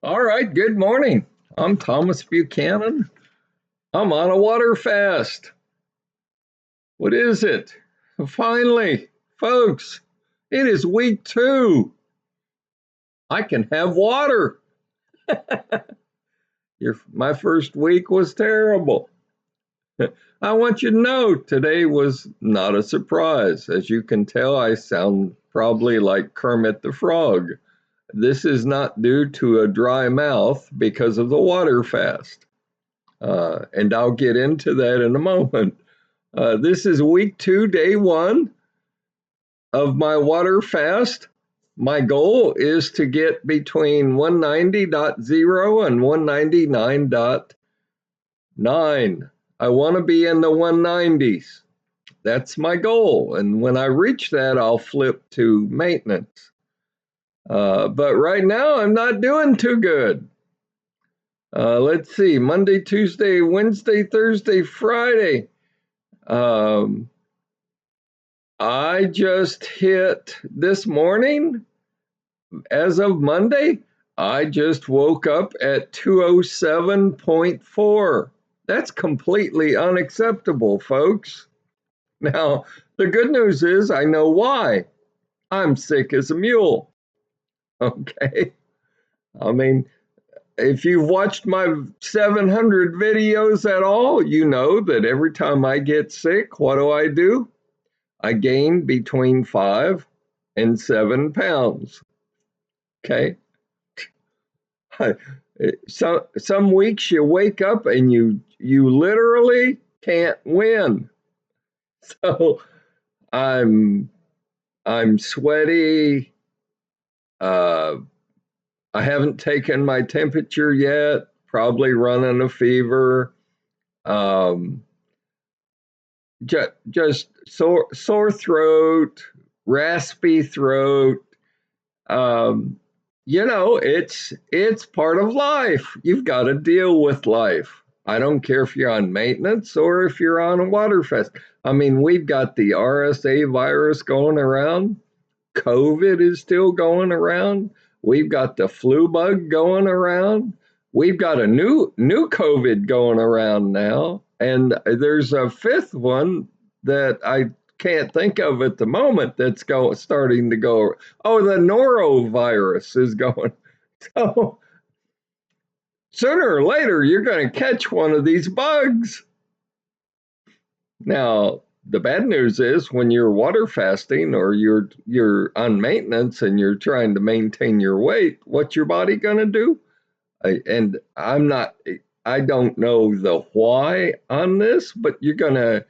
All right, good morning. I'm Thomas Buchanan. I'm on a water fast. What is it? Finally, folks, it is week 2. I can have water. My first week was terrible. I want you to know today was not a surprise. As you can tell, I sound probably like Kermit the Frog. This is not due to a dry mouth because of the water fast. And I'll get into that in a moment. This is week 2, day 1 of my water fast. My goal is to get between 190.0 and 199.9. I want to be in the 190s. That's my goal. And when I reach that, I'll flip to maintenance. But right now, I'm not doing too good. Let's see, Monday, Tuesday, Wednesday, Thursday, Friday. I just hit this morning, as of Monday, I just woke up at 207.4. That's completely unacceptable, folks. Now, the good news is I know why. I'm sick as a mule. Okay. I mean, if you've watched my 700 videos at all, you know that every time I get sick, what do? I gain between 5 and 7 pounds. Okay. Some weeks you wake up and you literally can't win. So I'm sweaty. Uh, I haven't taken my temperature yet. Probably running a fever. Um, just sore throat, raspy throat. Um, it's part of life. You've got to deal with life. I don't care if you're on maintenance or if you're on a water fast. I mean, we've got the RSA virus going around. COVID is still going around. We've got the flu bug going around. We've got a new COVID going around now, and there's a fifth one that I can't think of at the moment that's starting to go. Oh, the norovirus is going. So sooner or later, you're going to catch one of these bugs. Now, the bad news is when you're water fasting or you're on maintenance and you're trying to maintain your weight, what's your body going to do? And I don't know the why on this, but you're going to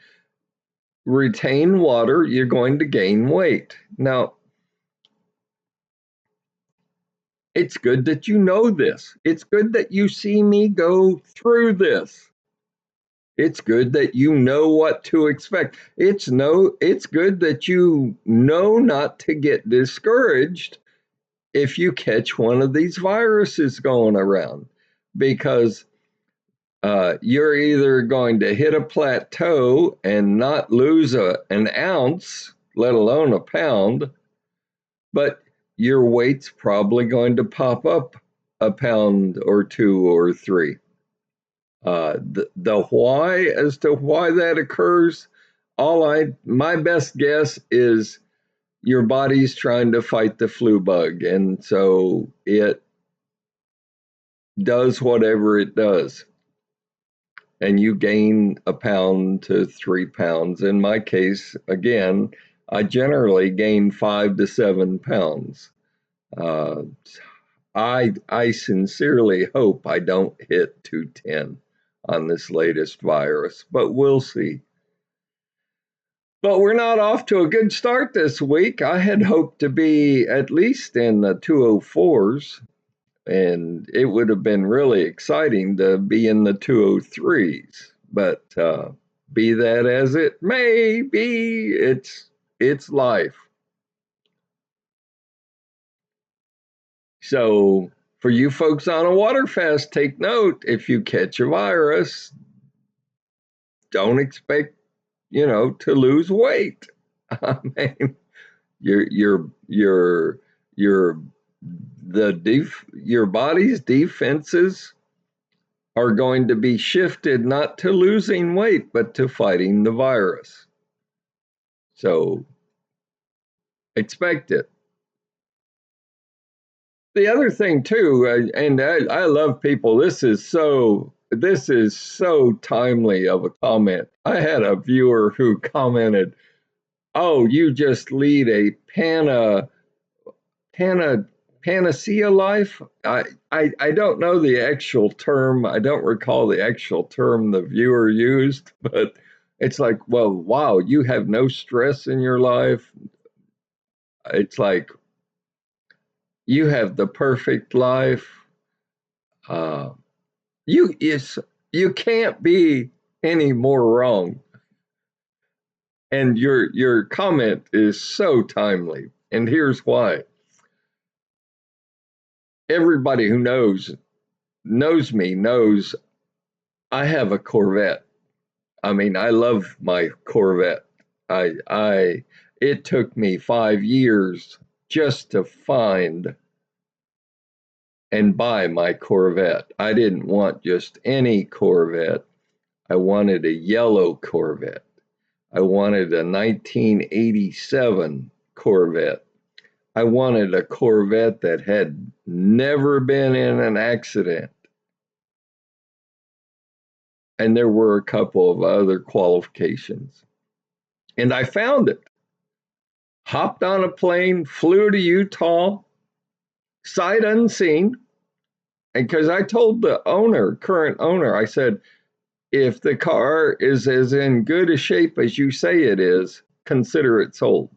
retain water, you're going to gain weight. Now, it's good that you know this. It's good that you see me go through this. It's good that you know what to expect. It's good that you know not to get discouraged if you catch one of these viruses going around, because you're either going to hit a plateau and not lose an ounce, let alone a pound, but your weight's probably going to pop up a pound or 2 or 3. The why as to why that occurs, my best guess is your body's trying to fight the flu bug, and so it does whatever it does, and you gain a pound to 3 pounds. In my case, again, I generally gain 5 to 7 pounds. Uh, I sincerely hope I don't hit 210 on this latest virus, but we'll see. But we're not off to a good start this week. I had hoped to be at least in the 204s, and it would have been really exciting to be in the 203s. But be that as it may be, it's life. So for you folks on a water fast, take note: if you catch a virus, don't expect to lose weight. I mean, your your body's defenses are going to be shifted not to losing weight, but to fighting the virus. So expect it. The other thing too, and I love people. This is so timely of a comment. I had a viewer who commented, "Oh, you just lead a pana panacea life." I don't know the actual term. I don't recall the actual term the viewer used, but it's like, well, wow, you have no stress in your life. It's like you have the perfect life. Uh, you is you can't be any more wrong. And your comment is so timely. And here's why. Everybody who knows me knows I have a Corvette. I mean, I love my Corvette. I it took me 5 years just to find and buy my Corvette. I didn't want just any Corvette. I wanted a yellow Corvette. I wanted a 1987 Corvette. I wanted a Corvette that had never been in an accident. And there were a couple of other qualifications. And I found it. Hopped on a plane, flew to Utah, sight unseen. And because I told the current owner, I said, if the car is as in good a shape as you say it is, consider it sold.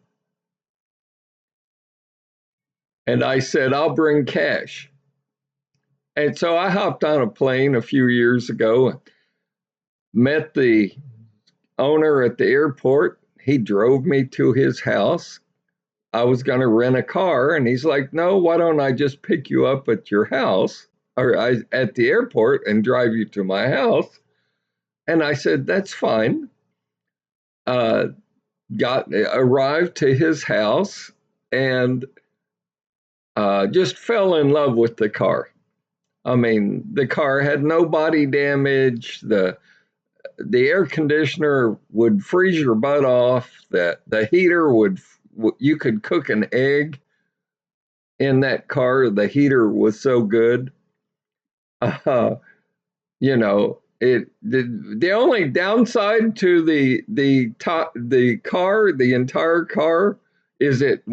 And I said, I'll bring cash. And so I hopped on a plane a few years ago, met the owner at the airport. He drove me to his house. I was going to rent a car, and he's like, no, why don't I just pick you up at your house or at the airport and drive you to my house? And I said, that's fine. Arrived to his house and just fell in love with the car. I mean, the car had no body damage. The air conditioner would freeze your butt off. The heater you could cook an egg in that car. The heater was so good. Uh, you know, the only downside to the entire car is it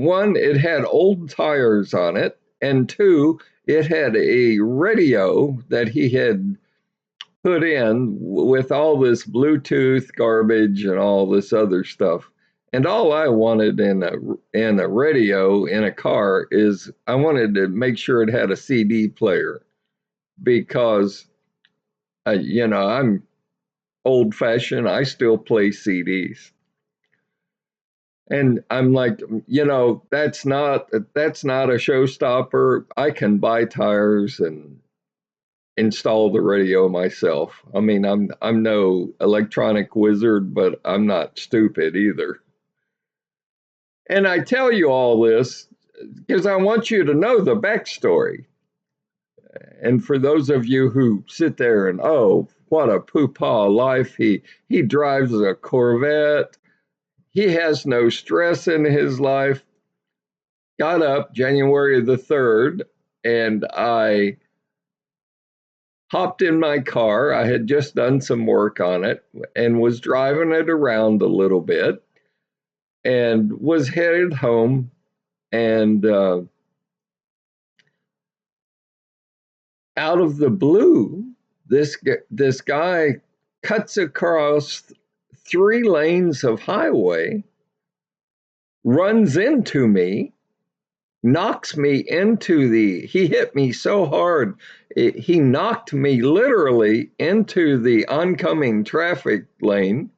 had old tires on it, and two, it had a radio that he had put in with all this Bluetooth garbage and all this other stuff. And all I wanted in a radio in a car is I wanted to make sure it had a CD player because I'm old fashioned. I still play CDs. And I'm like, that's not a showstopper. I can buy tires and install the radio myself. I mean, I'm no electronic wizard, but I'm not stupid either. And I tell you all this because I want you to know the backstory. And for those of you who sit there and, oh, what a poo-pah life, he drives a Corvette, he has no stress in his life. Got up January the 3rd and I hopped in my car. I had just done some work on it and was driving it around a little bit and was headed home. And out of the blue, this guy cuts across 3 lanes of highway, runs into me, knocks me he hit me so hard, he knocked me literally into the oncoming traffic lane,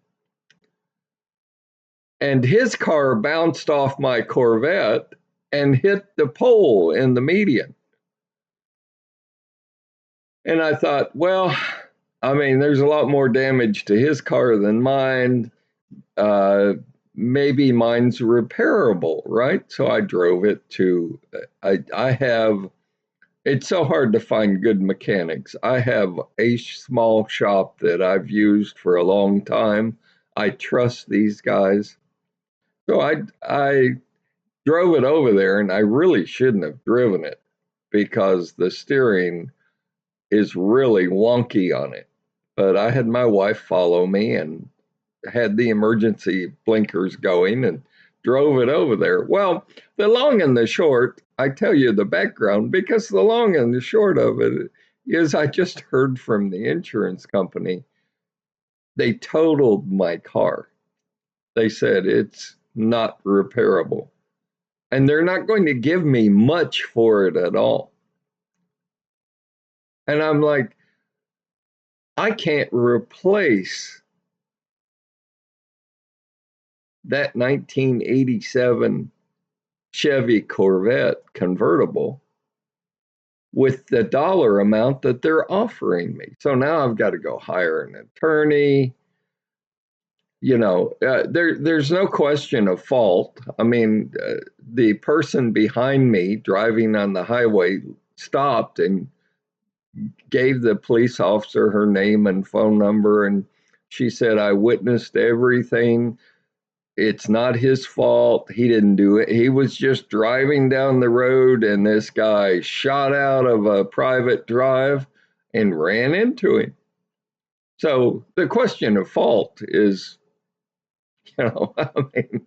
and his car bounced off my Corvette and hit the pole in the median. And I thought, well, I mean, there's a lot more damage to his car than mine. maybe mine's repairable, right? So I drove it to, I have, it's so hard to find good mechanics. I have a small shop that I've used for a long time. I trust these guys. So I drove it over there, and I really shouldn't have driven it because the steering is really wonky on it. But I had my wife follow me and had the emergency blinkers going and drove it over there. Well, the long and the short, I tell you the background because the long and the short of it is I just heard from the insurance company. They totaled my car. They said it's not repairable. And they're not going to give me much for it at all. And I'm like, I can't replace that 1987 Chevy Corvette convertible with the dollar amount that they're offering me. So now I've got to go hire an attorney. There's no question of fault. I mean, the person behind me driving on the highway stopped and gave the police officer her name and phone number, and she said, I witnessed everything. It's not his fault. He didn't do it. He was just driving down the road, and this guy shot out of a private drive and ran into him. So the question of fault is, I mean,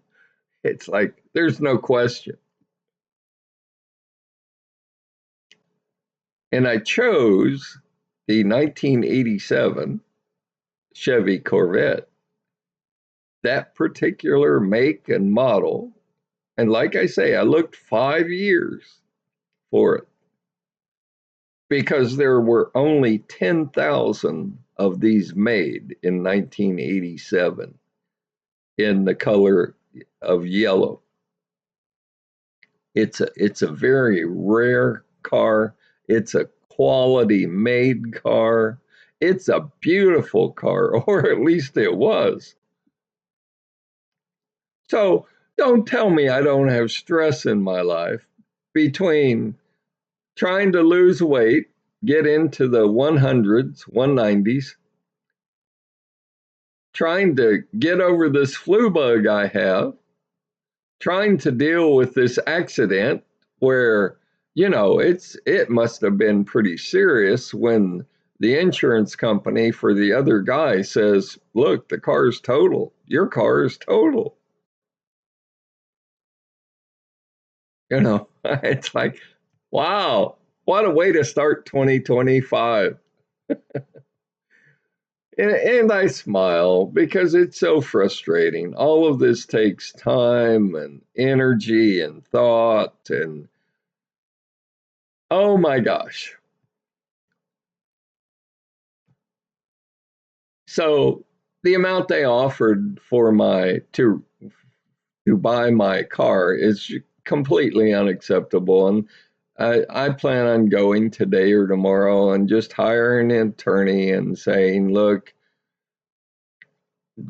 it's like there's no question. And I chose the 1987 Chevy Corvette, that particular make and model. And like I say, I looked 5 years for it because there were only 10,000 of these made in 1987 in the color of yellow. It's a very rare car. It's a quality made car. It's a beautiful car, or at least it was. So don't tell me I don't have stress in my life between trying to lose weight, get into the 100s, 190s, trying to get over this flu bug I have, trying to deal with this accident where, it must have been pretty serious when the insurance company for the other guy says, look, the car's total. Your car is total. It's like, wow, what a way to start 2025. And I smile because it's so frustrating. All of this takes time and energy and thought. And oh my gosh. So the amount they offered for to buy my car is completely unacceptable. And I plan on going today or tomorrow and just hiring an attorney and saying, look,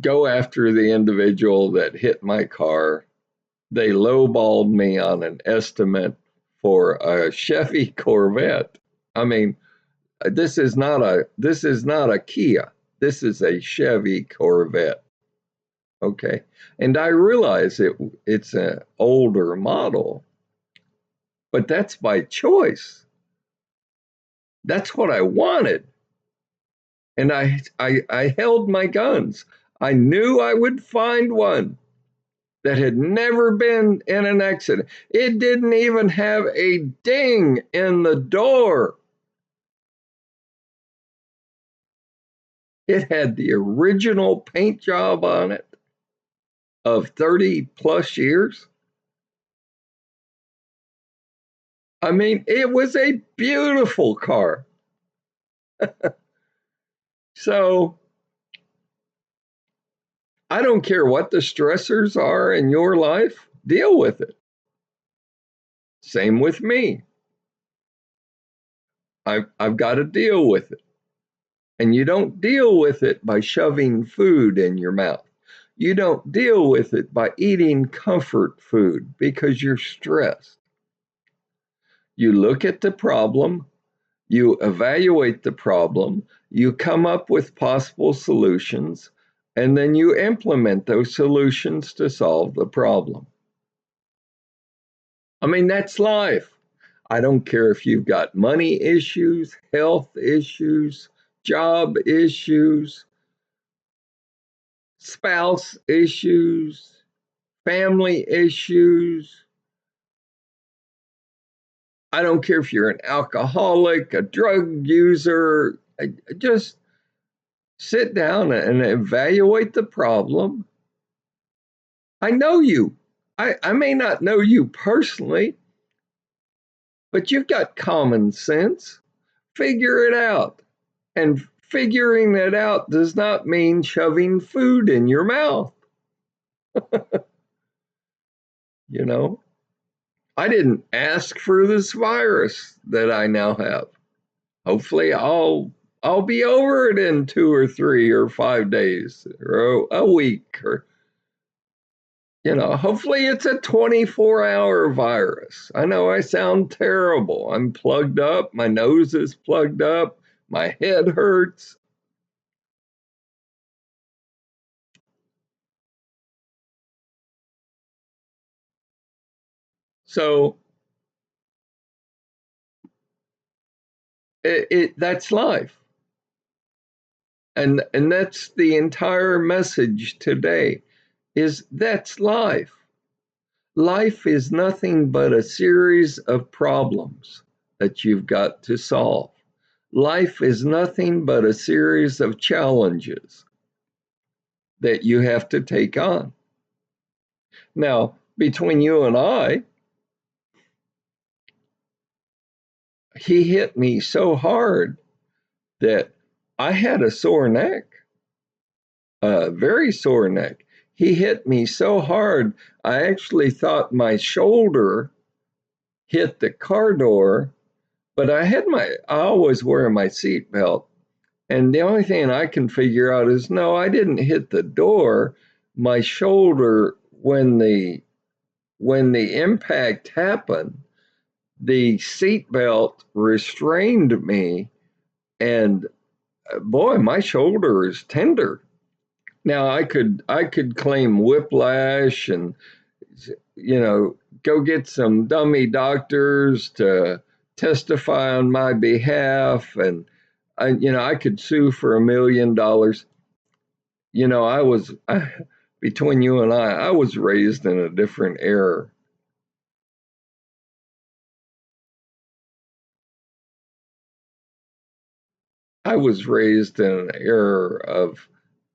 go after the individual that hit my car. They lowballed me on an estimate for a Chevy Corvette. I mean, this is not a Kia. This is a Chevy Corvette. Okay. And I realize it's an older model, but that's by choice. That's what I wanted. And I held my guns. I knew I would find one that had never been in an accident. It didn't even have a ding in the door. It had the original paint job on it of 30 plus years. I mean, it was a beautiful car. So I don't care what the stressors are in your life, deal with it. Same with me. I've got to deal with it. And you don't deal with it by shoving food in your mouth. You don't deal with it by eating comfort food because you're stressed. You look at the problem, you evaluate the problem, you come up with possible solutions, and then you implement those solutions to solve the problem. I mean, that's life. I don't care if you've got money issues, health issues, job issues, spouse issues, family issues. I don't care if you're an alcoholic, a drug user. Just sit down and evaluate the problem. I know you. I may not know you personally, but you've got common sense. Figure it out. And figuring it out does not mean shoving food in your mouth. You know, I didn't ask for this virus that I now have. Hopefully I'll be over it in 2 or 3 or 5 days or a week, or hopefully it's a 24-hour virus. I know I sound terrible. I'm plugged up, my nose is plugged up, my head hurts. So that's life. And that's the entire message today, is that's life. Life is nothing but a series of problems that you've got to solve. Life is nothing but a series of challenges that you have to take on. Now, between you and I, he hit me so hard that I had a sore neck, a very sore neck. He hit me so hard, I actually thought my shoulder hit the car door, but I always wear my seatbelt. And the only thing I can figure out is no, I didn't hit the door. My shoulder, when the impact happened, the seatbelt restrained me, and boy, my shoulder is tender. Now I could claim whiplash and go get some dummy doctors to testify on my behalf, and I could sue for $1 million. I was between you and I was raised in a different era. I was raised in an era of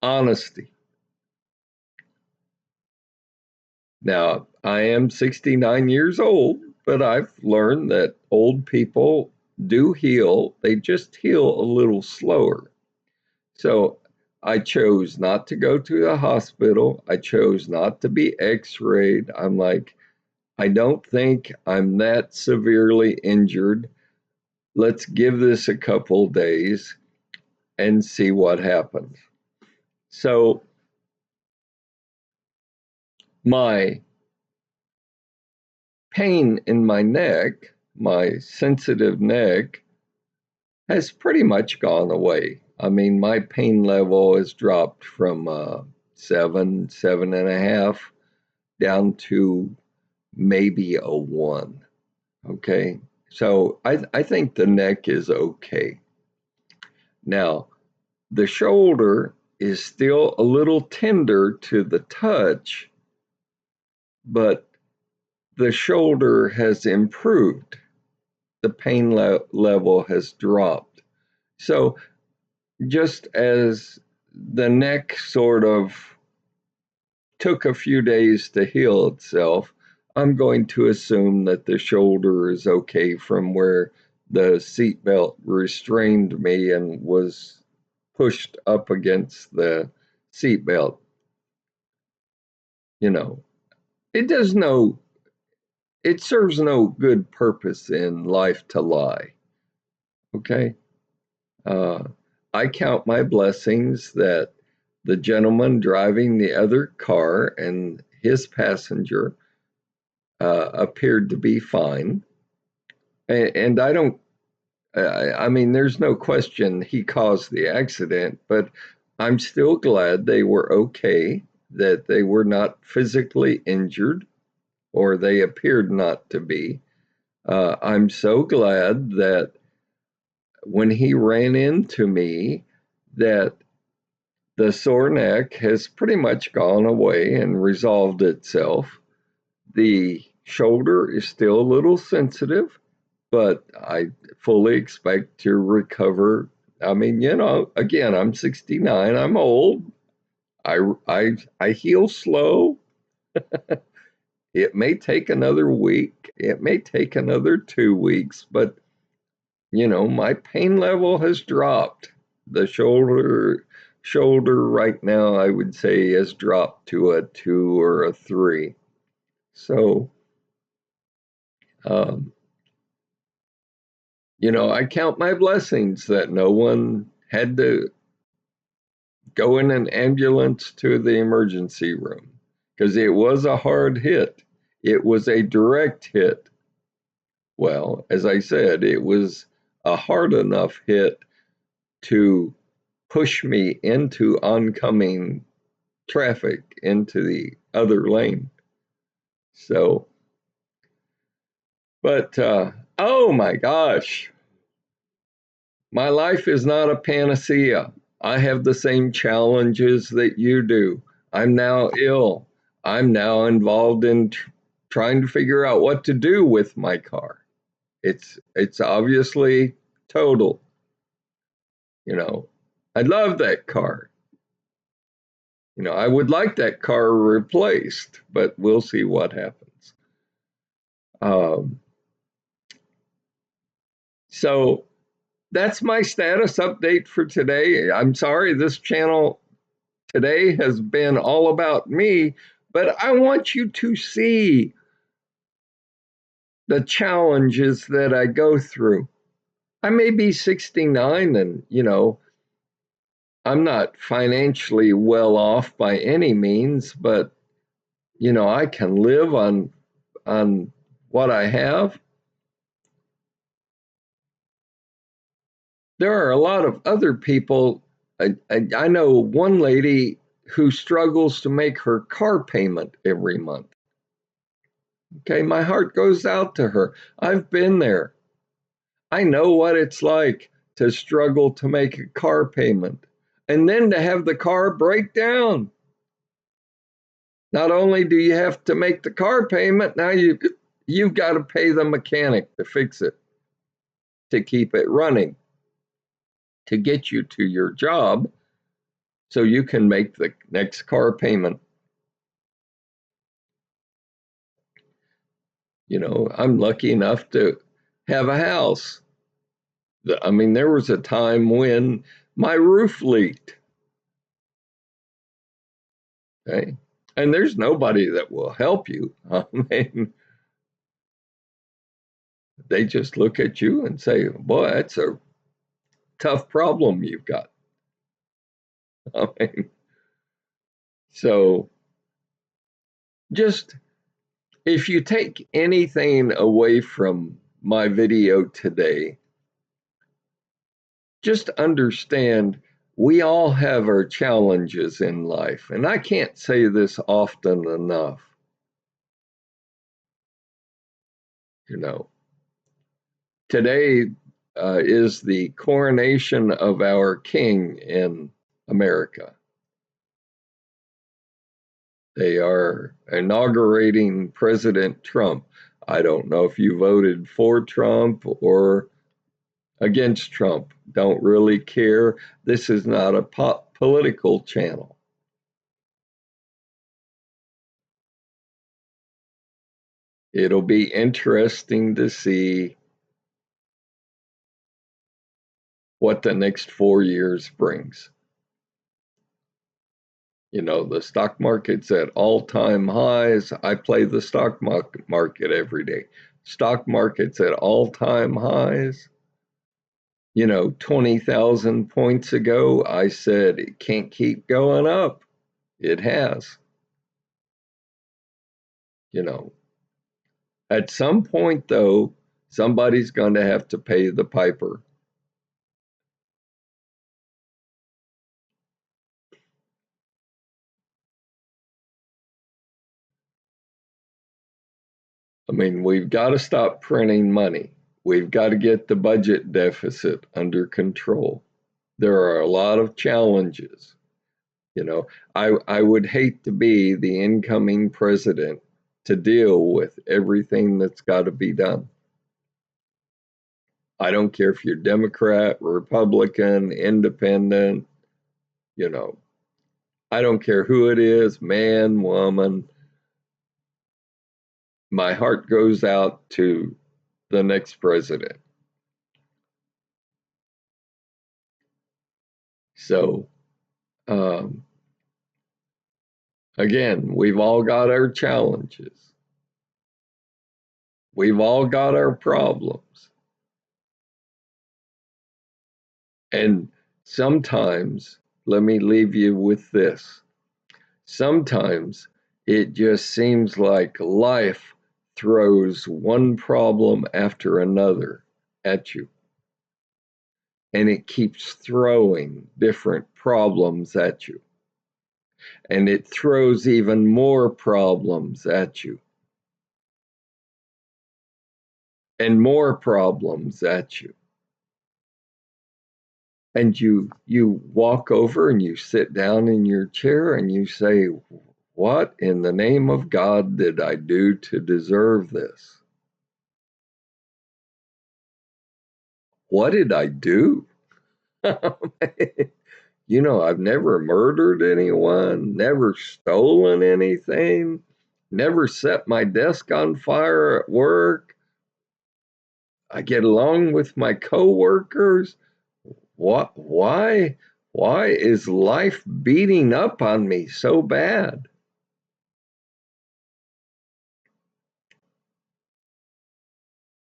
honesty. Now, I am 69 years old, but I've learned that old people do heal. They just heal a little slower. So I chose not to go to the hospital. I chose not to be x rayed. I'm like, I don't think I'm that severely injured. Let's give this a couple days and see what happens. So my pain in my neck, my sensitive neck, has pretty much gone away. I mean, my pain level has dropped from 7.5 down to maybe a 1. Okay. So I think the neck is okay. Now, the shoulder is still a little tender to the touch, but the shoulder has improved. The pain level has dropped. So just as the neck sort of took a few days to heal itself, I'm going to assume that the shoulder is okay from where the seatbelt restrained me and was pushed up against the seatbelt. You know, it does no, it serves no good purpose in life to lie. Okay. Uh, I count my blessings that the gentleman driving the other car and his passenger appeared to be fine. And I don't, I mean, there's no question he caused the accident, but I'm still glad they were okay, that they were not physically injured, or they appeared not to be. I'm so glad that when he ran into me, that the sore neck has pretty much gone away and resolved itself. The shoulder is still a little sensitive, but I fully expect to recover. I mean, again, I'm 69. I'm old. I heal slow. It may take another week. It may take another 2 weeks, but my pain level has dropped. The shoulder right now, I would say, has dropped to a 2 or a 3. So, um, I count my blessings that no one had to go in an ambulance to the emergency room, because it was a hard hit. It was a direct hit. Well, as I said, it was a hard enough hit to push me into oncoming traffic into the other lane. So, but oh my gosh, my life is not a panacea. I have the same challenges that you do. I'm now ill. I'm now involved in trying to figure out what to do with my car. It's obviously total. You know, I love that car. I would like that car replaced, but we'll see what happens. Um, so that's my status update for today. I'm sorry this channel today has been all about me, but I want you to see the challenges that I go through. I may be 69 and, I'm not financially well off by any means, but, I can live on what I have. There are a lot of other people. I know one lady who struggles to make her car payment every month. Okay, my heart goes out to her. I've been there. I know what it's like to struggle to make a car payment and then to have the car break down. Not only do you have to make the car payment, now you've got to pay the mechanic to fix it, to keep it running, to get you to your job so you can make the next car payment. I'm lucky enough to have a house. I mean, there was a time when my roof leaked. Okay. And there's nobody that will help you. I mean, they just look at you and say, boy, that's a tough problem you've got. I mean, so just if you take anything away from my video today, just understand we all have our challenges in life. And I can't say this often enough. Today is the coronation of our king in America. They are inaugurating President Trump. I don't know if you voted for Trump or against Trump. Don't really care. This is not a political channel. It'll be interesting to see what the next 4 years brings. The stock market's at all-time highs. I play the stock market every day. Stock market's at all-time highs. 20,000 points ago, I said it can't keep going up. It has. At some point, though, somebody's going to have to pay the piper. I mean, we've got to stop printing money. We've got to get the budget deficit under control. There are a lot of challenges. I would hate to be the incoming president to deal with everything that's got to be done. I don't care if you're Democrat, Republican, Independent, you know, I don't care who it is, man, woman. My heart goes out to the next president. So, um, again, we've all got our challenges. We've all got our problems. And sometimes, let me leave you with this. Sometimes it just seems like life throws one problem after another at you. And it keeps throwing different problems at you. And it throws even more problems at you. And more problems at you. And you walk over and you sit down in your chair and you say, what in the name of God did I do to deserve this? What did I do? I've never murdered anyone, never stolen anything, never set my desk on fire at work. I get along with my coworkers. What? Why is life beating up on me so bad?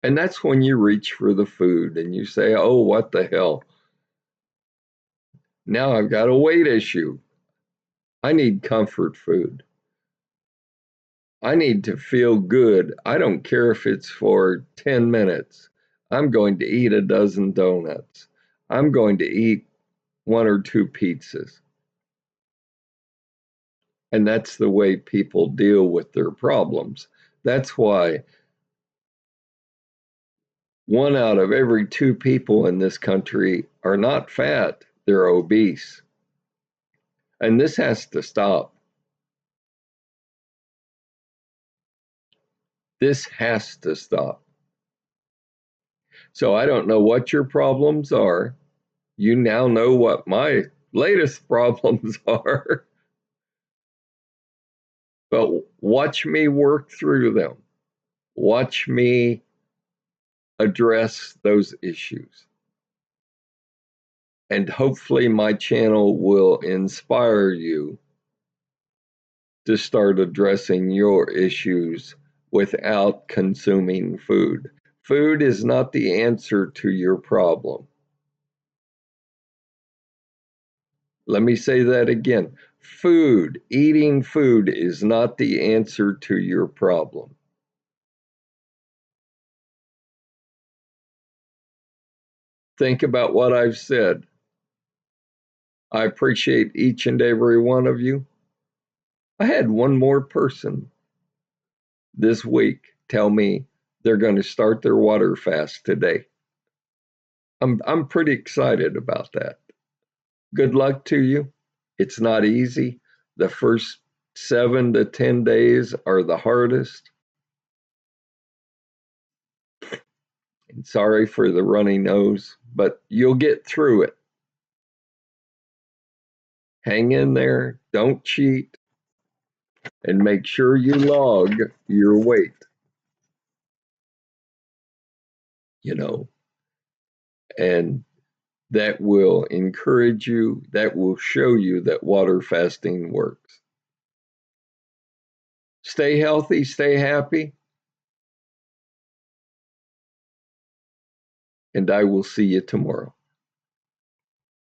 And that's when you reach for the food and you say, oh, what the hell? Now I've got a weight issue. I need comfort food. I need to feel good. I don't care if it's for 10 minutes. I'm going to eat a dozen donuts. I'm going to eat one or two pizzas. And that's the way people deal with their problems. That's why one out of every two people in this country are not fat, they're obese. And this has to stop. This has to stop. So I don't know what your problems are. You now know what my latest problems are. But watch me work through them. Watch me address those issues. And hopefully, my channel will inspire you to start addressing your issues without consuming food. Food is not the answer to your problem. Let me say that again. Eating food is not the answer to your problem. Think about what I've said. I appreciate each and every one of you. I had one more person this week tell me they're going to start their water fast today. I'm pretty excited about that. Good luck to you. It's not easy. The first 7 to 10 days are the hardest. And sorry for the runny nose, but you'll get through it. Hang in there, don't cheat, and make sure you log your weight. And that will encourage you, that will show you that water fasting works. Stay healthy, stay happy, and I will see you tomorrow.